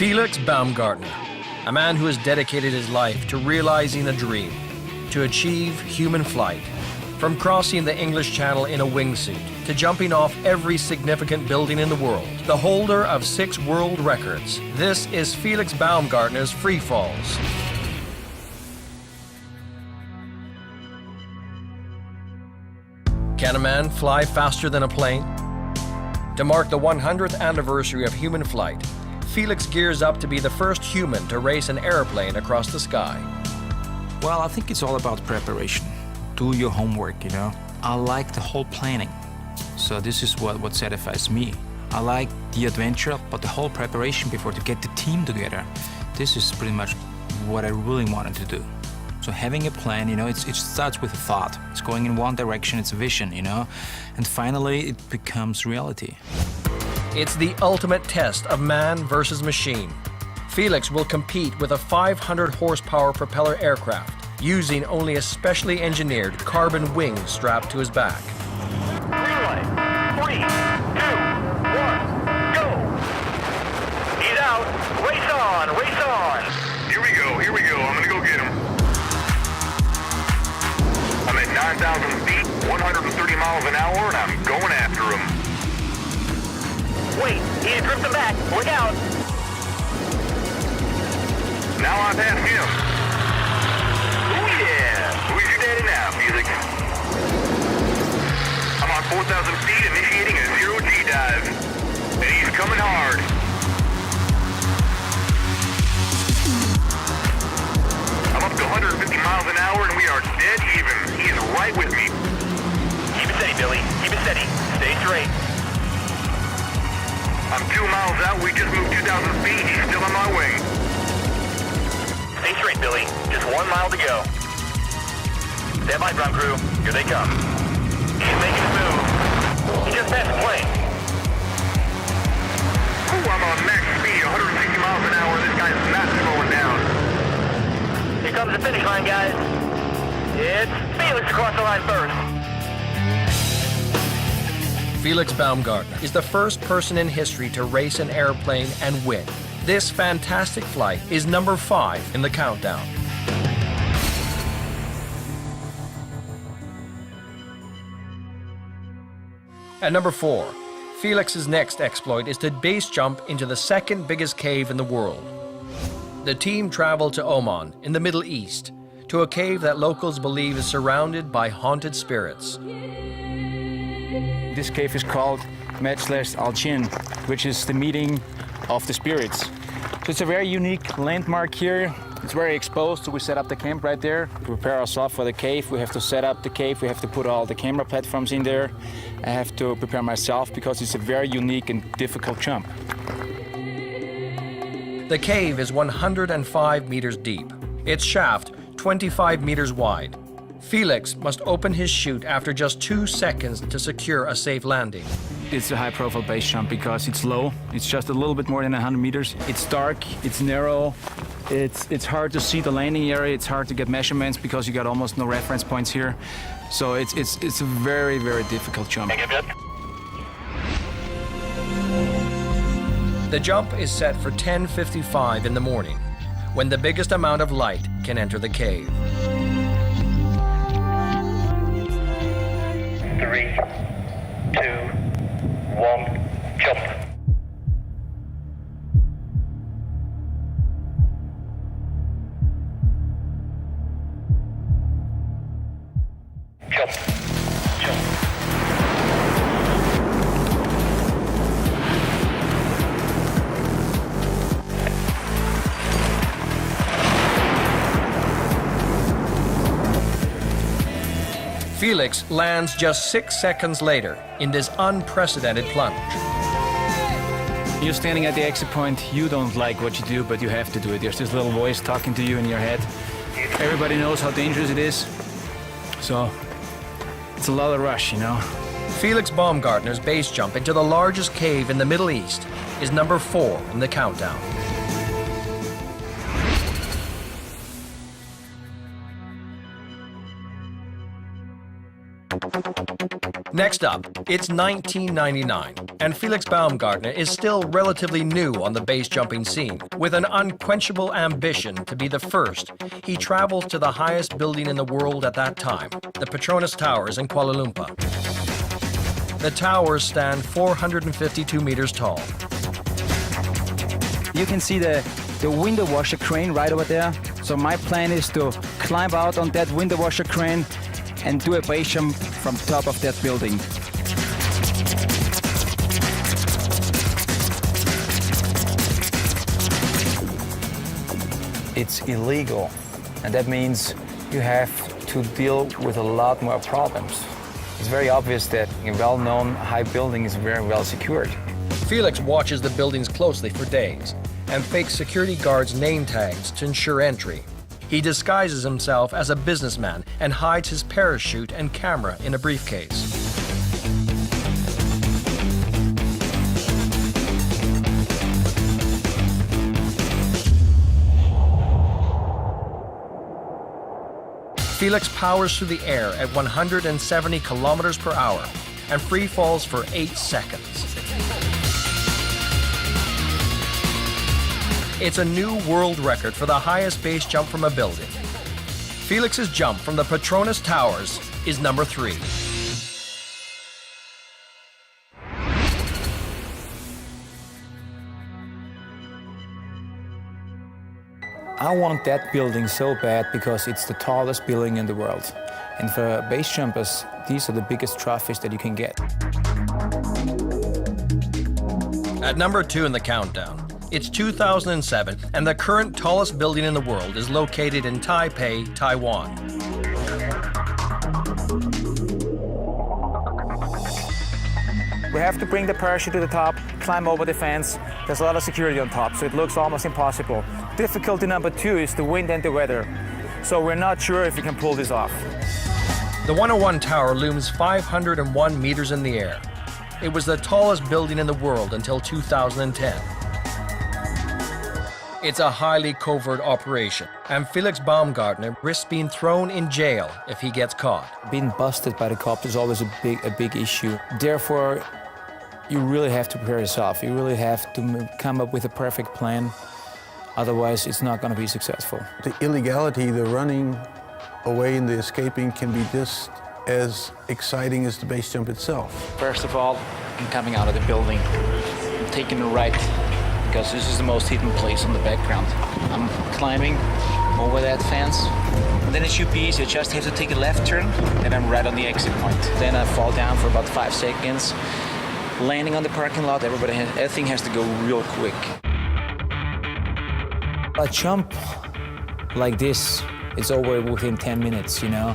Felix Baumgartner, a man who has dedicated his life to realizing a dream, to achieve human flight. From crossing the English Channel in a wingsuit to jumping off every significant building in the world, the holder of 6 world records, this is Felix Baumgartner's Freefalls. Can a man fly faster than a plane? To mark the 100th anniversary of human flight, Felix gears up to be the first human to race an airplane across the sky. Well, I think it's all about preparation. Do your homework, you know. I like the whole planning. So this is what satisfies me. I like the adventure, but the whole preparation before to get the team together. This is pretty much what I really wanted to do. So having a plan, you know, it starts with a thought. It's going in one direction, it's a vision, you know. And finally, it becomes reality. It's the ultimate test of man versus machine. Felix will compete with a 500 horsepower propeller aircraft using only a specially engineered carbon wing strapped to his back. Relay. 3, 2, 1, go! He's out. Race on, race on. Here we go. I'm gonna go get him. I'm at 9,000 feet, 130 miles an hour, and I'm going after him. Wait, he's drifting back. Look out. Now I'm past him. Oh yeah! Who's your daddy now, Felix? I'm on 4,000 feet, initiating a zero-G dive. And he's coming hard. I'm up to 150 miles an hour, and we are dead even. He is right with me. Keep it steady, Billy. Keep it steady. Stay straight. I'm 2 miles out. We just moved 2,000 feet. He's still on my wing. Stay straight, Billy. Just 1 mile to go. Stand by, ground crew. Here they come. He's making a move. He just passed the plane. Ooh, I'm on max speed, 160 miles an hour. This guy's not slowing down. Here comes the finish line, guys. It's Felix across the line first. Felix Baumgartner is the first person in history to race an airplane and win. This fantastic flight is number 5 in the countdown. At number 4, Felix's next exploit is to base jump into the second biggest cave in the world. The team traveled to Oman in the Middle East to a cave that locals believe is surrounded by haunted spirits. This cave is called Majlis Al-Jinn, which is the meeting of the spirits. So it's a very unique landmark here. It's very exposed, so we set up the camp right there. To prepare ourselves for the cave, we have to set up the cave, we have to put all the camera platforms in there. I have to prepare myself because it's a very unique and difficult jump. The cave is 105 meters deep. Its shaft 25 meters wide. Felix must open his chute after just 2 seconds to secure a safe landing. It's a high-profile base jump because it's low. It's just a little bit more than 100 meters. It's dark, it's narrow, it's hard to see the landing area, it's hard to get measurements because you got almost no reference points here. So it's a very, very difficult jump. The jump is set for 10:55 in the morning, when the biggest amount of light can enter the cave. 3, 2, 1, jump. Jump. Jump. Felix lands just 6 seconds later in this unprecedented plunge. You're standing at the exit point, you don't like what you do, but you have to do it. There's this little voice talking to you in your head. Everybody knows how dangerous it is, so it's a lot of rush, you know. Felix Baumgartner's base jump into the largest cave in the Middle East is number 4 in the countdown. Next up, it's 1999, and Felix Baumgartner is still relatively new on the base jumping scene. With an unquenchable ambition to be the first, he travels to the highest building in the world at that time, the Petronas Towers in Kuala Lumpur. The towers stand 452 meters tall. You can see the window washer crane right over there. So my plan is to climb out on that window washer crane and do a base jump from top of that building. It's illegal, and that means you have to deal with a lot more problems. It's very obvious that a well-known high building is very well secured. Felix watches the buildings closely for days and fakes security guards' name tags to ensure entry. He disguises himself as a businessman and hides his parachute and camera in a briefcase. Felix powers through the air at 170 kilometers per hour and free falls for 8 seconds. It's a new world record for the highest base jump from a building. Felix's jump from the Petronas Towers is number 3. I want that building so bad because it's the tallest building in the world. And for base jumpers, these are the biggest trophies that you can get. At number 2 in the countdown, it's 2007, and the current tallest building in the world is located in Taipei, Taiwan. We have to bring the parachute to the top, climb over the fence. There's a lot of security on top, so it looks almost impossible. Difficulty number 2 is the wind and the weather. So we're not sure if we can pull this off. The 101 Tower looms 501 meters in the air. It was the tallest building in the world until 2010. It's a highly covert operation, and Felix Baumgartner risks being thrown in jail if he gets caught. Being busted by the cops is always a big issue. Therefore, you really have to prepare yourself. You really have to come up with a perfect plan. Otherwise, it's not going to be successful. The illegality, the running away and the escaping can be just as exciting as the base jump itself. First of all, I'm coming out of the building. I'm taking a right, because this is the most hidden place on the background. I'm climbing over that fence. And then it should be easy. I just have to take a left turn, and I'm right on the exit point. Then I fall down for about 5 seconds. Landing on the parking lot, everything has to go real quick. A jump like this, it's over within 10 minutes, you know?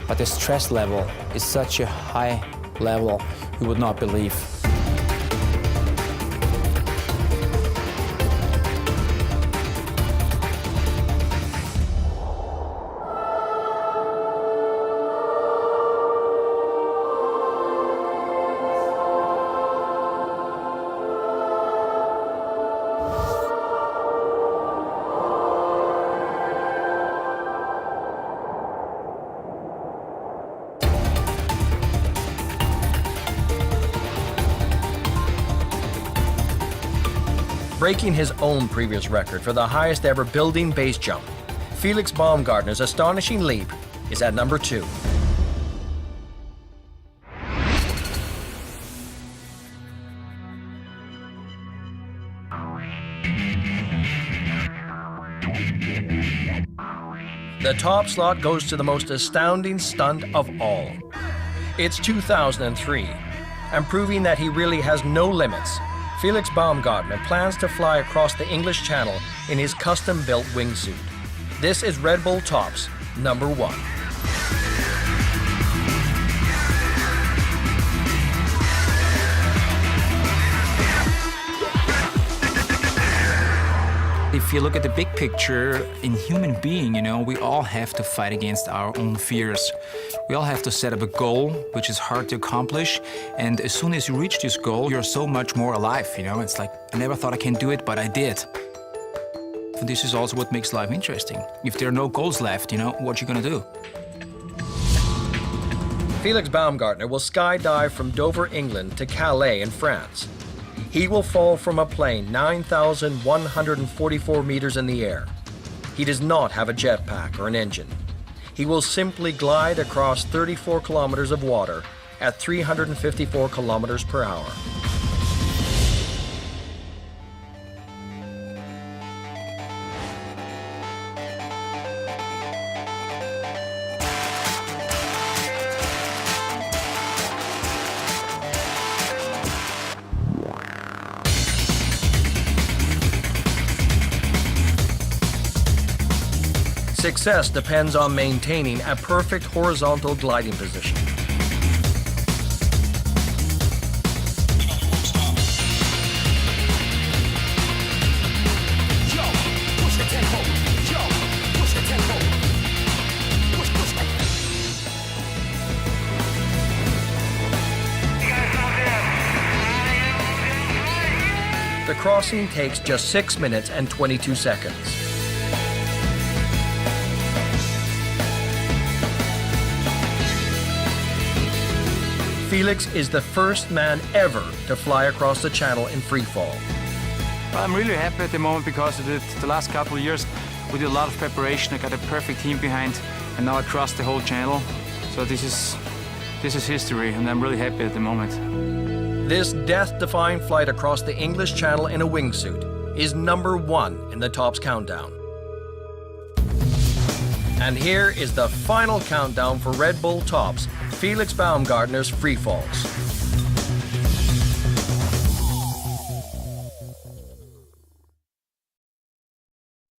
But the stress level is such a high level, you would not believe. Breaking his own previous record for the highest ever building base jump, Felix Baumgartner's astonishing leap is at number 2. The top slot goes to the most astounding stunt of all. It's 2003, and proving that he really has no limits, Felix Baumgartner plans to fly across the English Channel in his custom-built wingsuit. This is Red Bull Top's number 1. If you look at the big picture, in human being, you know, we all have to fight against our own fears. We all have to set up a goal, which is hard to accomplish. And as soon as you reach this goal, you're so much more alive, you know? It's like, I never thought I can do it, but I did. And this is also what makes life interesting. If there are no goals left, you know, what you gonna do? Felix Baumgartner will skydive from Dover, England to Calais in France. He will fall from a plane 9,144 meters in the air. He does not have a jetpack or an engine. He will simply glide across 34 kilometers of water at 354 kilometers per hour. Success depends on maintaining a perfect horizontal gliding position. The crossing takes just 6 minutes and 22 seconds. Felix is the first man ever to fly across the channel in free fall. Well, I'm really happy at the moment because the last couple of years we did a lot of preparation. I got a perfect team behind, and now I crossed the whole channel. So this is history, and I'm really happy at the moment. This death-defying flight across the English Channel in a wingsuit is #1 in the Tops countdown. And here is the final countdown for Red Bull Tops, Felix Baumgartner's Freefalls.